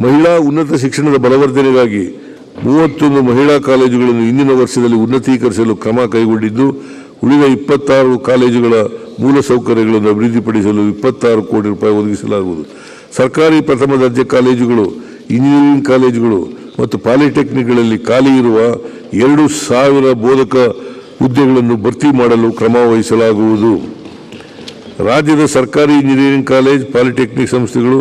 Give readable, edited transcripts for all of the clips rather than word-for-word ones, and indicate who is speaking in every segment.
Speaker 1: ಮಹಿಳಾ ಉನ್ನತ ಶಿಕ್ಷಣದ ಬಲವರ್ಧನೆಗಾಗಿ 31 ಮಹಿಳಾ ಕಾಲೇಜುಗಳನ್ನು ಇಂದಿನ ವರ್ಷದಲ್ಲಿ ಉನ್ನತೀಕರಿಸಲು ಕ್ರಮ ಕೈಗೊಂಡಿದ್ದು, ಉಳಿದ 26 ಕಾಲೇಜುಗಳ ಮೂಲಸೌಕರ್ಯಗಳನ್ನು ಅಭಿವೃದ್ಧಿಪಡಿಸಲು 26 ಕೋಟಿ ರೂಪಾಯಿ ಒದಗಿಸಲಾಗುವುದು. ಸರ್ಕಾರಿ ಪ್ರಥಮ ದರ್ಜೆ ಕಾಲೇಜುಗಳು, ಇಂಜಿನಿಯರಿಂಗ್ ಕಾಲೇಜುಗಳು ಮತ್ತು ಪಾಲಿಟೆಕ್ನಿಕ್ಗಳಲ್ಲಿ ಖಾಲಿ ಇರುವ 2,000 ಬೋಧಕ ಹುದ್ದೆಗಳನ್ನು ಭರ್ತಿ ಮಾಡಲು ಕ್ರಮ ವಹಿಸಲಾಗುವುದು. ರಾಜ್ಯದ ಸರ್ಕಾರಿ ಇಂಜಿನಿಯರಿಂಗ್ ಕಾಲೇಜ್, ಪಾಲಿಟೆಕ್ನಿಕ್ ಸಂಸ್ಥೆಗಳು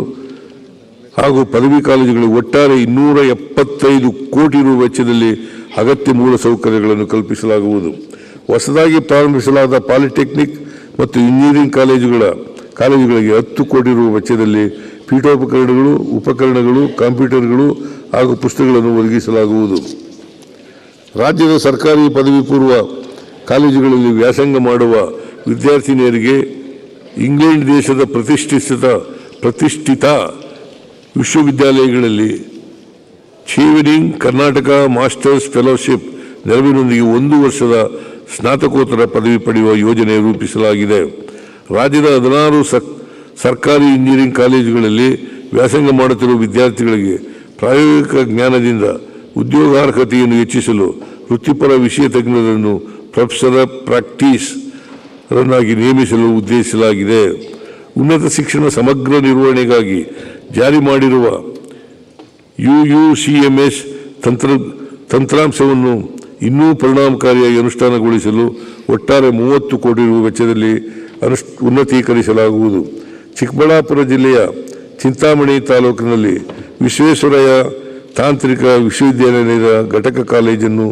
Speaker 1: ಹಾಗೂ ಪದವಿ ಕಾಲೇಜುಗಳಿಗೆ ಒಟ್ಟಾರೆ 275 ಕೋಟಿ ರು ವೆಚ್ಚದಲ್ಲಿ ಅಗತ್ಯ ಮೂಲಸೌಕರ್ಯಗಳನ್ನು ಕಲ್ಪಿಸಲಾಗುವುದು. ಹೊಸದಾಗಿ ಪ್ರಾರಂಭಿಸಲಾದ ಪಾಲಿಟೆಕ್ನಿಕ್ ಮತ್ತು ಇಂಜಿನಿಯರಿಂಗ್ ಕಾಲೇಜುಗಳಿಗೆ 10 ಕೋಟಿ ರು ವೆಚ್ಚದಲ್ಲಿ ಪೀಠೋಪಕರಣಗಳು, ಉಪಕರಣಗಳು, ಕಂಪ್ಯೂಟರ್ಗಳು ಹಾಗೂ ಪುಸ್ತಕಗಳನ್ನು ಒದಗಿಸಲಾಗುವುದು. ರಾಜ್ಯದ ಸರ್ಕಾರಿ ಪದವಿ ಪೂರ್ವ ಕಾಲೇಜುಗಳಲ್ಲಿ ವ್ಯಾಸಂಗ ಮಾಡುವ ವಿದ್ಯಾರ್ಥಿನಿಯರಿಗೆ ಇಂಗ್ಲೆಂಡ್ ದೇಶದ ಪ್ರತಿಷ್ಠಿತ ವಿಶ್ವವಿದ್ಯಾಲಯಗಳಲ್ಲಿ ಚೇವನಿಂಗ್ ಕರ್ನಾಟಕ ಮಾಸ್ಟರ್ಸ್ ಫೆಲೋಶಿಪ್ ನೆರವಿನೊಂದಿಗೆ 1 ವರ್ಷದ ಸ್ನಾತಕೋತ್ತರ ಪದವಿ ಪಡೆಯುವ ಯೋಜನೆ ರೂಪಿಸಲಾಗಿದೆ. ರಾಜ್ಯದ 16 ಸರ್ಕಾರಿ ಇಂಜಿನಿಯರಿಂಗ್ ಕಾಲೇಜುಗಳಲ್ಲಿ ವ್ಯಾಸಂಗ ಮಾಡುತ್ತಿರುವ ವಿದ್ಯಾರ್ಥಿಗಳಿಗೆ ಪ್ರಾಯೋಗಿಕ ಜ್ಞಾನದಿಂದ ಉದ್ಯೋಗಾರ್ಹತೆಯನ್ನು ಹೆಚ್ಚಿಸಲು ವೃತ್ತಿಪರ ವಿಷಯ ತಜ್ಞರನ್ನು ಪ್ರೊಫೆಸರ್ ಪ್ರಾಕ್ಟೀಸ್ ರನ್ನಾಗಿ ನೇಮಿಸಲು ಉದ್ದೇಶಿಸಲಾಗಿದೆ. ಉನ್ನತ ಶಿಕ್ಷಣ ಸಮಗ್ರ ನಿರ್ವಹಣೆಗಾಗಿ ಜಾರಿ ಮಾಡಿರುವ UUCMS ತಂತ್ರಾಂಶವನ್ನು ಇನ್ನೂ ಪರಿಣಾಮಕಾರಿಯಾಗಿ ಅನುಷ್ಠಾನಗೊಳಿಸಲು ಒಟ್ಟಾರೆ 30 ಕೋಟಿ ರು ವೆಚ್ಚದಲ್ಲಿ ಉನ್ನತೀಕರಿಸಲಾಗುವುದು. ಚಿಕ್ಕಬಳ್ಳಾಪುರ ಜಿಲ್ಲೆಯ ಚಿಂತಾಮಣಿ ತಾಲೂಕಿನಲ್ಲಿ ವಿಶ್ವೇಶ್ವರಯ್ಯ ತಾಂತ್ರಿಕ ವಿಶ್ವವಿದ್ಯಾಲಯದ ಘಟಕ ಕಾಲೇಜನ್ನು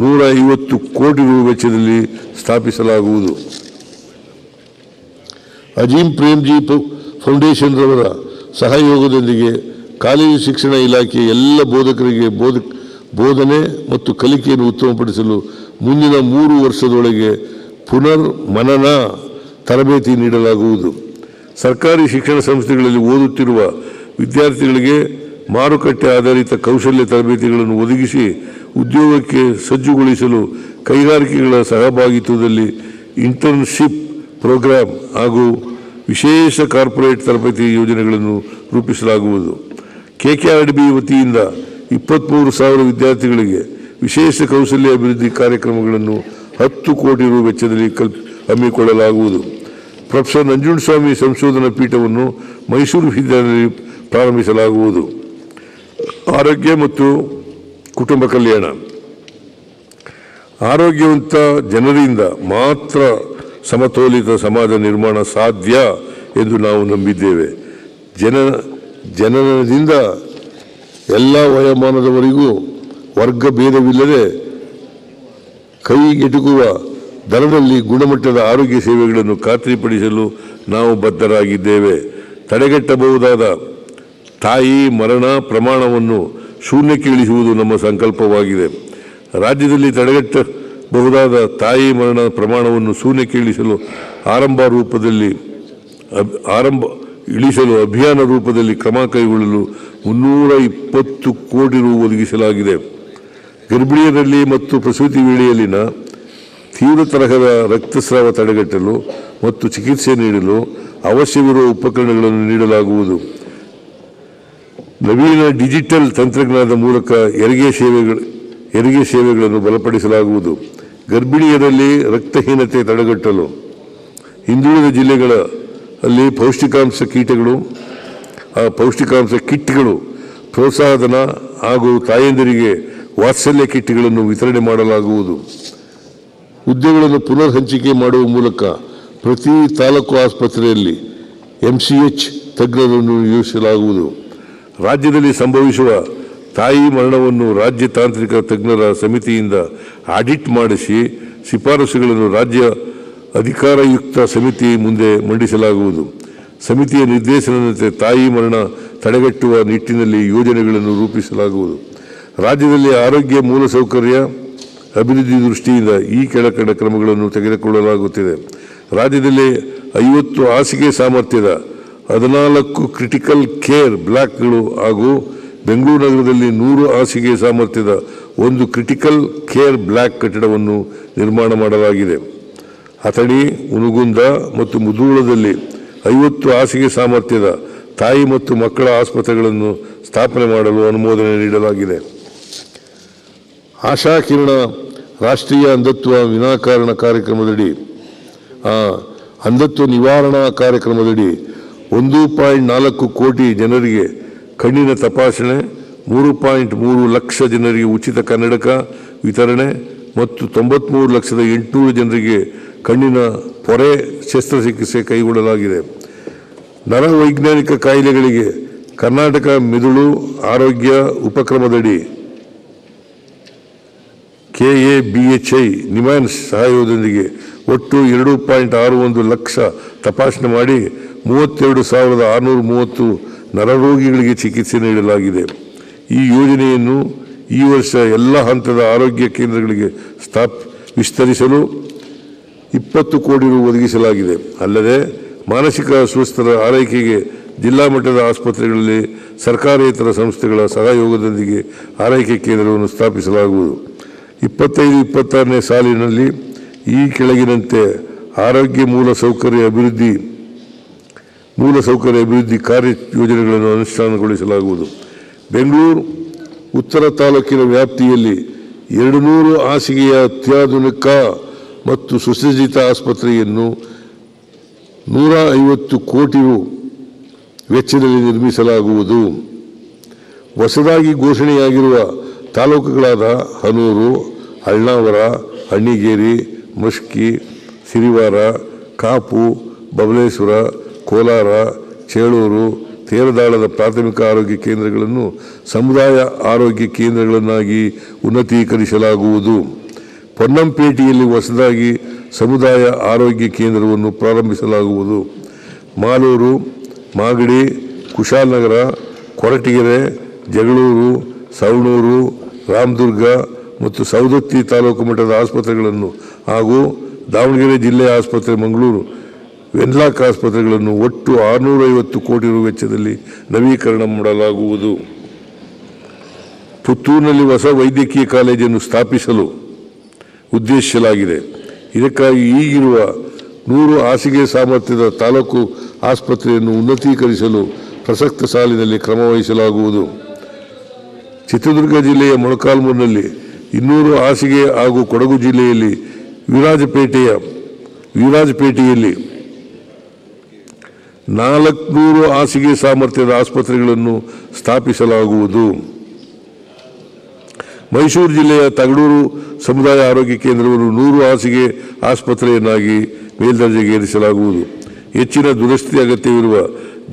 Speaker 1: 150 ಕೋಟಿ ರು ವೆಚ್ಚದಲ್ಲಿ ಸ್ಥಾಪಿಸಲಾಗುವುದು. ಅಜೀಂ ಪ್ರೇಮ್ಜಿ ಫೌಂಡೇಶನ್ ರವರ ಸಹಯೋಗದೊಂದಿಗೆ ಕಾಲೇಜು ಶಿಕ್ಷಣ ಇಲಾಖೆ ಎಲ್ಲ ಬೋಧಕರಿಗೆ ಬೋಧನೆ ಮತ್ತು ಕಲಿಕೆಯನ್ನು ಉತ್ತಮಪಡಿಸಲು ಮುಂದಿನ 3 ವರ್ಷದೊಳಗೆ ಪುನರ್ ಮನನ ತರಬೇತಿ ನೀಡಲಾಗುವುದು. ಸರ್ಕಾರಿ ಶಿಕ್ಷಣ ಸಂಸ್ಥೆಗಳಲ್ಲಿ ಓದುತ್ತಿರುವ ವಿದ್ಯಾರ್ಥಿಗಳಿಗೆ ಮಾರುಕಟ್ಟೆ ಆಧಾರಿತ ಕೌಶಲ್ಯ ತರಬೇತಿಗಳನ್ನು ಒದಗಿಸಿ ಉದ್ಯೋಗಕ್ಕೆ ಸಜ್ಜುಗೊಳಿಸಲು ಕೈಗಾರಿಕೆಗಳ ಸಹಭಾಗಿತ್ವದಲ್ಲಿ ಇಂಟರ್ನ್ಶಿಪ್ ಪ್ರೋಗ್ರಾಂ ಹಾಗೂ ವಿಶೇಷ ಕಾರ್ಪೊರೇಟ್ ತರಬೇತಿ ಯೋಜನೆಗಳನ್ನು ರೂಪಿಸಲಾಗುವುದು. KKRDB ವತಿಯಿಂದ 23,000 ವಿದ್ಯಾರ್ಥಿಗಳಿಗೆ ವಿಶೇಷ ಕೌಶಲ್ಯ ಅಭಿವೃದ್ಧಿ ಕಾರ್ಯಕ್ರಮಗಳನ್ನು 10 ಕೋಟಿ ರು ವೆಚ್ಚದಲ್ಲಿ ಹಮ್ಮಿಕೊಳ್ಳಲಾಗುವುದು. ಪ್ರೊಫೆಸರ್ ನಂಜುಂಡಸ್ವಾಮಿ ಸಂಶೋಧನಾ ಪೀಠವನ್ನು ಮೈಸೂರು ವಿಶ್ವವಿದ್ಯಾಲಯದಲ್ಲಿ ಪ್ರಾರಂಭಿಸಲಾಗುವುದು. ಆರೋಗ್ಯ ಮತ್ತು ಕುಟುಂಬ ಕಲ್ಯಾಣ. ಆರೋಗ್ಯವಂತ ಜನರಿಂದ ಮಾತ್ರ ಸಮತೋಲಿತ ಸಮಾಜ ನಿರ್ಮಾಣ ಸಾಧ್ಯ ಎಂದು ನಾವು ನಂಬಿದ್ದೇವೆ. ಜನನದಿಂದ ಎಲ್ಲ ವಯೋಮಾನದವರೆಗೂ ವರ್ಗ ಭೇದವಿಲ್ಲದೆ ಕೈಗೆಟುಕುವ ದರದಲ್ಲಿ ಗುಣಮಟ್ಟದ ಆರೋಗ್ಯ ಸೇವೆಗಳನ್ನು ಖಾತ್ರಿಪಡಿಸಲು ನಾವು ಬದ್ಧರಾಗಿದ್ದೇವೆ. ತಡೆಗಟ್ಟಬಹುದಾದ ತಾಯಿ ಮರಣ ಪ್ರಮಾಣವನ್ನು ಶೂನ್ಯಕ್ಕೆ ಇಳಿಸುವುದು ನಮ್ಮ ಸಂಕಲ್ಪವಾಗಿದೆ. ರಾಜ್ಯದಲ್ಲಿ ತಡೆಗಟ್ಟಬಹುದಾದ ತಾಯಿ ಮರಣ ಪ್ರಮಾಣವನ್ನು ಶೂನ್ಯಕ್ಕೆ ಇಳಿಸಲು ಅಭಿಯಾನ ರೂಪದಲ್ಲಿ ಕ್ರಮ ಕೈಗೊಳ್ಳಲು 320 ಕೋಟಿ ರು ಒದಗಿಸಲಾಗಿದೆ. ಗರ್ಭಿಣಿಯರಲ್ಲಿ ಮತ್ತು ಪ್ರಸೂತಿ ವೇಳೆಯಲ್ಲಿನ ತೀವ್ರ ತರಹದ ರಕ್ತಸ್ರಾವ ತಡೆಗಟ್ಟಲು ಮತ್ತು ಚಿಕಿತ್ಸೆ ನೀಡಲು ಅವಶ್ಯವಿರುವ ಉಪಕರಣಗಳನ್ನು ನೀಡಲಾಗುವುದು. ನವೀನ ಡಿಜಿಟಲ್ ತಂತ್ರಜ್ಞಾನದ ಮೂಲಕ ಹೆರಿಗೆ ಸೇವೆಗಳನ್ನು ಬಲಪಡಿಸಲಾಗುವುದು. ಗರ್ಭಿಣಿಯರಲ್ಲಿ ರಕ್ತಹೀನತೆ ತಡೆಗಟ್ಟಲು ಹಿಂದುಳಿದ ಜಿಲ್ಲೆಗಳಲ್ಲಿ ಪೌಷ್ಟಿಕಾಂಶ ಕಿಟ್ಗಳು ಪ್ರೋತ್ಸಾಹಧನ ಹಾಗೂ ತಾಯಂದಿರಿಗೆ ವಾತ್ಸಲ್ಯ ಕಿಟ್ಗಳನ್ನು ವಿತರಣೆ ಮಾಡಲಾಗುವುದು. ಹುದ್ದೆಗಳನ್ನು ಪುನರ್ ಹಂಚಿಕೆ ಮಾಡುವ ಮೂಲಕ ಪ್ರತಿ ತಾಲೂಕು ಆಸ್ಪತ್ರೆಯಲ್ಲಿ MCH ತಜ್ಞರನ್ನು ನಿಯೋಜಿಸಲಾಗುವುದು. ರಾಜ್ಯದಲ್ಲಿ ಸಂಭವಿಸುವ ತಾಯಿ ಮರಣವನ್ನು ರಾಜ್ಯ ತಾಂತ್ರಿಕ ತಜ್ಞರ ಸಮಿತಿಯಿಂದ ಆಡಿಟ್ ಮಾಡಿಸಿ ಶಿಫಾರಸುಗಳನ್ನು ರಾಜ್ಯ ಅಧಿಕಾರಯುಕ್ತ ಸಮಿತಿ ಮುಂದೆ ಮಂಡಿಸಲಾಗುವುದು. ಸಮಿತಿಯ ನಿರ್ದೇಶನದಂತೆ ತಾಯಿ ಮರಣ ತಡೆಗಟ್ಟುವ ನಿಟ್ಟಿನಲ್ಲಿ ಯೋಜನೆಗಳನ್ನು ರೂಪಿಸಲಾಗುವುದು. ರಾಜ್ಯದಲ್ಲಿ ಆರೋಗ್ಯ ಮೂಲಸೌಕರ್ಯ ಅಭಿವೃದ್ಧಿ ದೃಷ್ಟಿಯಿಂದ ಈ ಕೆಳಕಂಡ ಕ್ರಮಗಳನ್ನು ತೆಗೆದುಕೊಳ್ಳಲಾಗುತ್ತಿದೆ. ರಾಜ್ಯದಲ್ಲಿ 50 ಹಾಸಿಗೆ ಸಾಮರ್ಥ್ಯದ 14 ಕ್ರಿಟಿಕಲ್ ಕೇರ್ ಬ್ಲಾಕ್ಗಳು ಹಾಗೂ ಬೆಂಗಳೂರು ನಗರದಲ್ಲಿ 100 ಹಾಸಿಗೆ ಸಾಮರ್ಥ್ಯದ 1 ಕ್ರಿಟಿಕಲ್ ಕೇರ್ ಬ್ಲಾಕ್ ಕಟ್ಟಡವನ್ನು ನಿರ್ಮಾಣ ಮಾಡಲಾಗಿದೆ. ಅಥಣಿ, ಹುನಗುಂದ ಮತ್ತು ಮುಧೋಳದಲ್ಲಿ 50 ಹಾಸಿಗೆ ಸಾಮರ್ಥ್ಯದ ತಾಯಿ ಮತ್ತು ಮಕ್ಕಳ ಆಸ್ಪತ್ರೆಗಳನ್ನು ಸ್ಥಾಪನೆ ಮಾಡಲು ಅನುಮೋದನೆ ನೀಡಲಾಗಿದೆ. ಆಶಾ ಕಿರಣ ರಾಷ್ಟ್ರೀಯ ಅಂಧತ್ವ ವಿನಾಕಾರಣ ಕಾರ್ಯಕ್ರಮದಡಿ ಅಂಧತ್ವ ನಿವಾರಣಾ ಕಾರ್ಯಕ್ರಮದಡಿ 1.4 ಕೋಟಿ ಜನರಿಗೆ ಕಣ್ಣಿನ ತಪಾಸಣೆ, 3.3 ಲಕ್ಷ ಜನರಿಗೆ ಉಚಿತ ಕನ್ನಡಕ ವಿತರಣೆ ಮತ್ತು 93,800,000 ಜನರಿಗೆ ಕಣ್ಣಿನ ಪೊರೆ ಶಸ್ತ್ರಚಿಕಿತ್ಸೆ ಕೈಗೊಳ್ಳಲಾಗಿದೆ. ನರವೈಜ್ಞಾನಿಕ ಕಾಯಿಲೆಗಳಿಗೆ ಕರ್ನಾಟಕ ಮೆದುಳು ಆರೋಗ್ಯ ಉಪಕ್ರಮದಡಿ KABHI ನಿಮ್ಯಾನ್ಸ್ ಸಹಯೋಗದೊಂದಿಗೆ ಒಟ್ಟು 2.61 ಲಕ್ಷ ತಪಾಸಣೆ ಮಾಡಿ 32,630 ನರರೋಗಿಗಳಿಗೆ ಚಿಕಿತ್ಸೆ ನೀಡಲಾಗಿದೆ. ಈ ಯೋಜನೆಯನ್ನು ಈ ವರ್ಷ ಎಲ್ಲ ಹಂತದ ಆರೋಗ್ಯ ಕೇಂದ್ರಗಳಿಗೆ ವಿಸ್ತರಿಸಲು 20 ಕೋಟಿ ರು ಒದಗಿಸಲಾಗಿದೆ. ಅಲ್ಲದೆ ಮಾನಸಿಕ ಅಸ್ವಸ್ಥರ ಆರೈಕೆಗೆ ಜಿಲ್ಲಾ ಮಟ್ಟದ ಆಸ್ಪತ್ರೆಗಳಲ್ಲಿ ಸರ್ಕಾರೇತರ ಸಂಸ್ಥೆಗಳ ಸಹಯೋಗದೊಂದಿಗೆ ಆರೈಕೆ ಕೇಂದ್ರವನ್ನು ಸ್ಥಾಪಿಸಲಾಗುವುದು. 25-26ನೇ ಸಾಲಿನಲ್ಲಿ ಈ ಕೆಳಗಿನಂತೆ ಆರೋಗ್ಯ ಮೂಲಸೌಕರ್ಯ ಅಭಿವೃದ್ಧಿ ಕಾರ್ಯಯೋಜನೆಗಳನ್ನು ಅನುಷ್ಠಾನಗೊಳಿಸಲಾಗುವುದು. ಬೆಂಗಳೂರು ಉತ್ತರ ತಾಲೂಕಿನ ವ್ಯಾಪ್ತಿಯಲ್ಲಿ 200 ಹಾಸಿಗೆಯ ಅತ್ಯಾಧುನಿಕ ಮತ್ತು ಸುಸಜ್ಜಿತ ಆಸ್ಪತ್ರೆಯನ್ನು 150 ಕೋಟಿ ರು ವೆಚ್ಚದಲ್ಲಿ ನಿರ್ಮಿಸಲಾಗುವುದು. ಹೊಸದಾಗಿ ಘೋಷಣೆಯಾಗಿರುವ ತಾಲೂಕುಗಳಾದ ಹನೂರು, ಅಳ್ನಾವರ, ಅಣ್ಣಿಗೇರಿ, ಮಸ್ಕಿ, ಸಿರಿವಾರ, ಕಾಪು, ಬಬಲೇಶ್ವರ, ಕೋಲಾರ, ಚೇಳೂರು, ತೇರದಾಳದ ಪ್ರಾಥಮಿಕ ಆರೋಗ್ಯ ಕೇಂದ್ರಗಳನ್ನು ಸಮುದಾಯ ಆರೋಗ್ಯ ಕೇಂದ್ರಗಳನ್ನಾಗಿ ಉನ್ನತೀಕರಿಸಲಾಗುವುದು. ಪೊನ್ನಂಪೇಟೆಯಲ್ಲಿ ಹೊಸದಾಗಿ ಸಮುದಾಯ ಆರೋಗ್ಯ ಕೇಂದ್ರವನ್ನು ಪ್ರಾರಂಭಿಸಲಾಗುವುದು. ಮಾಲೂರು, ಮಾಗಡಿ, ಕುಶಾಲನಗರ, ಕೊರಟಗೆರೆ, ಜಗಳೂರು, ಸವಣೂರು, ರಾಮದುರ್ಗ ಮತ್ತು ಸವದತ್ತಿ ತಾಲೂಕು ಮಟ್ಟದ ಆಸ್ಪತ್ರೆಗಳನ್ನು ಹಾಗೂ ದಾವಣಗೆರೆ ಜಿಲ್ಲೆಯ ಆಸ್ಪತ್ರೆ, ಮಂಗಳೂರು ವೆನ್ಲಾಕ್ ಆಸ್ಪತ್ರೆಗಳನ್ನು ಒಟ್ಟು 650 ಕೋಟಿ ರು ವೆಚ್ಚದಲ್ಲಿ ನವೀಕರಣ ಮಾಡಲಾಗುವುದು. ಪುತ್ತೂರಿನಲ್ಲಿ ಹೊಸ ವೈದ್ಯಕೀಯ ಕಾಲೇಜನ್ನು ಸ್ಥಾಪಿಸಲು ಉದ್ದೇಶಿಸಲಾಗಿದೆ. ಇದಕ್ಕಾಗಿ ಈಗಿರುವ 100 ಹಾಸಿಗೆ ಸಾಮರ್ಥ್ಯದ ತಾಲೂಕು ಆಸ್ಪತ್ರೆಯನ್ನು ಉನ್ನತೀಕರಿಸಲು ಪ್ರಸಕ್ತ ಸಾಲಿನಲ್ಲಿ ಕ್ರಮ ವಹಿಸಲಾಗುವುದು. ಚಿತ್ರದುರ್ಗ ಜಿಲ್ಲೆಯ ಮೊಳಕಾಲ್ಮೂರಿನಲ್ಲಿ 200 ಹಾಸಿಗೆ ಹಾಗೂ ಕೊಡಗು ಜಿಲ್ಲೆಯಲ್ಲಿ ವೀರಾಜಪೇಟೆಯಲ್ಲಿ 400 ಹಾಸಿಗೆ ಸಾಮರ್ಥ್ಯದ ಆಸ್ಪತ್ರೆಗಳನ್ನು ಸ್ಥಾಪಿಸಲಾಗುವುದು. ಮೈಸೂರು ಜಿಲ್ಲೆಯ ತಗಡೂರು ಸಮುದಾಯ ಆರೋಗ್ಯ ಕೇಂದ್ರವನ್ನು 100 ಹಾಸಿಗೆ ಆಸ್ಪತ್ರೆಯನ್ನಾಗಿ ಮೇಲ್ದರ್ಜೆಗೇರಿಸಲಾಗುವುದು. ಹೆಚ್ಚಿನ ದುರಸ್ತಿ ಅಗತ್ಯವಿರುವ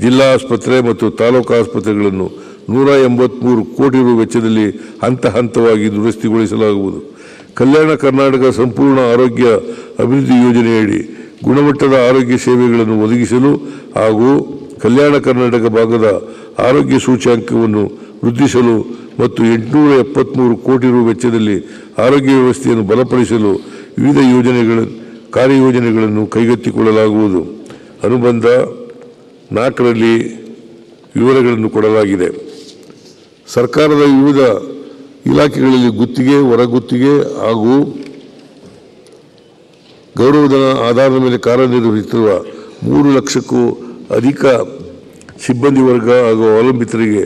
Speaker 1: ಜಿಲ್ಲಾ ಆಸ್ಪತ್ರೆ ಮತ್ತು ತಾಲೂಕು ಆಸ್ಪತ್ರೆಗಳನ್ನು 183 ಕೋಟಿ ರು ವೆಚ್ಚದಲ್ಲಿ ಹಂತ ಹಂತವಾಗಿ ದುರಸ್ತಿಗೊಳಿಸಲಾಗುವುದು. ಕಲ್ಯಾಣ ಕರ್ನಾಟಕ ಸಂಪೂರ್ಣ ಆರೋಗ್ಯ ಅಭಿವೃದ್ಧಿ ಯೋಜನೆಯಡಿ ಗುಣಮಟ್ಟದ ಆರೋಗ್ಯ ಸೇವೆಗಳನ್ನು ಒದಗಿಸಲು ಹಾಗೂ ಕಲ್ಯಾಣ ಕರ್ನಾಟಕ ಭಾಗದ ಆರೋಗ್ಯ ಸೂಚ್ಯಂಕವನ್ನು ವೃದ್ಧಿಸಲು ಮತ್ತು 873 ಕೋಟಿ ರು ವೆಚ್ಚದಲ್ಲಿ ಆರೋಗ್ಯ ವ್ಯವಸ್ಥೆಯನ್ನು ಬಲಪಡಿಸಲು ವಿವಿಧ ಕಾರ್ಯಯೋಜನೆಗಳನ್ನು ಕೈಗೆತ್ತಿಕೊಳ್ಳಲಾಗುವುದು. ಅನುಬಂಧ 4ರಲ್ಲಿ ವಿವರಗಳನ್ನು ಕೊಡಲಾಗಿದೆ. ಸರ್ಕಾರದ ವಿವಿಧ ಇಲಾಖೆಗಳಲ್ಲಿ ಗುತ್ತಿಗೆ, ಹೊರಗುತ್ತಿಗೆ ಹಾಗೂ ಗೌರವಧನ ಆಧಾರದ ಮೇಲೆ ಕಾರ್ಯನಿರ್ವಹಿಸುತ್ತಿರುವ 3 ಲಕ್ಷಕ್ಕೂ ಅಧಿಕ ಸಿಬ್ಬಂದಿ ವರ್ಗ ಹಾಗೂ ಅವಲಂಬಿತರಿಗೆ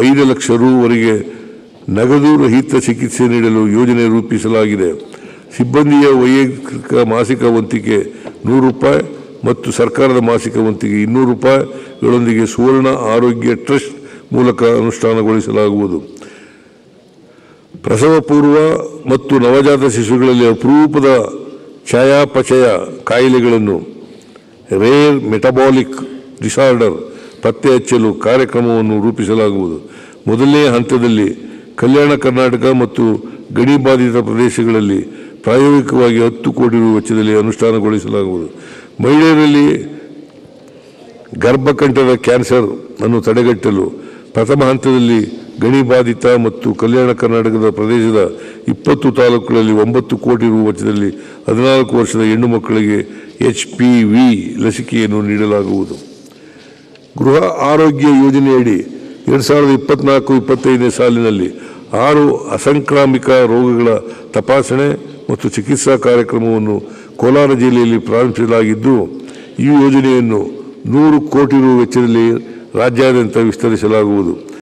Speaker 1: 5 ಲಕ್ಷ ರುವರೆಗೆ ನಗದು ರಹಿತ ಚಿಕಿತ್ಸೆ ನೀಡಲು ಯೋಜನೆ ರೂಪಿಸಲಾಗಿದೆ. ಸಿಬ್ಬಂದಿಯ ವೈಯಕ್ತಿಕ ಮಾಸಿಕ ವಂತಿಗೆ ₹100 ಮತ್ತು ಸರ್ಕಾರದ ಮಾಸಿಕ ವಂತಿಗೆ ₹200ಗಳೊಂದಿಗೆ ಸುವರ್ಣ ಆರೋಗ್ಯ ಟ್ರಸ್ಟ್ ಮೂಲಕ ಅನುಷ್ಠಾನಗೊಳಿಸಲಾಗುವುದು. ಪ್ರಸವ ಪೂರ್ವ ಮತ್ತು ನವಜಾತ ಶಿಶುಗಳಲ್ಲಿ ಅಪರೂಪದ ಚಯಾಪಚಯ ಕಾಯಿಲೆಗಳನ್ನು ರೇರ್ ಮೆಟಬಾಲಿಕ್ ಡಿಸಾರ್ಡರ್ ಪತ್ತೆ ಹಚ್ಚಲು ಕಾರ್ಯಕ್ರಮವನ್ನು ರೂಪಿಸಲಾಗುವುದು. ಮೊದಲನೇ ಹಂತದಲ್ಲಿ ಕಲ್ಯಾಣ ಕರ್ನಾಟಕ ಮತ್ತು ಗಡಿ ಬಾಧಿತ ಪ್ರದೇಶಗಳಲ್ಲಿ ಪ್ರಾಯೋಗಿಕವಾಗಿ 10 ಕೋಟಿ ರು ವೆಚ್ಚದಲ್ಲಿ ಅನುಷ್ಠಾನಗೊಳಿಸಲಾಗುವುದು. ಮಹಿಳೆಯರಲ್ಲಿ ಗರ್ಭಕಂಠದ ಕ್ಯಾನ್ಸರ್ ಅನ್ನು ತಡೆಗಟ್ಟಲು ಪ್ರಥಮ ಹಂತದಲ್ಲಿ ಗಣಿ ಬಾಧಿತ ಮತ್ತು ಕಲ್ಯಾಣ ಕರ್ನಾಟಕದ ಪ್ರದೇಶದ 20 ತಾಲೂಕುಗಳಲ್ಲಿ 9 ಕೋಟಿ ರು ವೆಚ್ಚದಲ್ಲಿ 14 ವರ್ಷದ ಹೆಣ್ಣು ಮಕ್ಕಳಿಗೆ HPV ಲಸಿಕೆಯನ್ನು ನೀಡಲಾಗುವುದು. ಗೃಹ ಆರೋಗ್ಯ ಯೋಜನೆಯಡಿ 2024-25ನೇ ಸಾಲಿನಲ್ಲಿ 6 ಅಸಂಕ್ರಾಮಿಕ ರೋಗಗಳ ತಪಾಸಣೆ ಮತ್ತು ಚಿಕಿತ್ಸಾ ಕಾರ್ಯಕ್ರಮವನ್ನು ಕೋಲಾರ ಜಿಲ್ಲೆಯಲ್ಲಿ ಪ್ರಾರಂಭಿಸಲಾಗಿದ್ದು, ಈ ಯೋಜನೆಯನ್ನು 100 ಕೋಟಿ ರು ವೆಚ್ಚದಲ್ಲಿ ರಾಜ್ಯಾದ್ಯಂತ ವಿಸ್ತರಿಸಲಾಗುವುದು.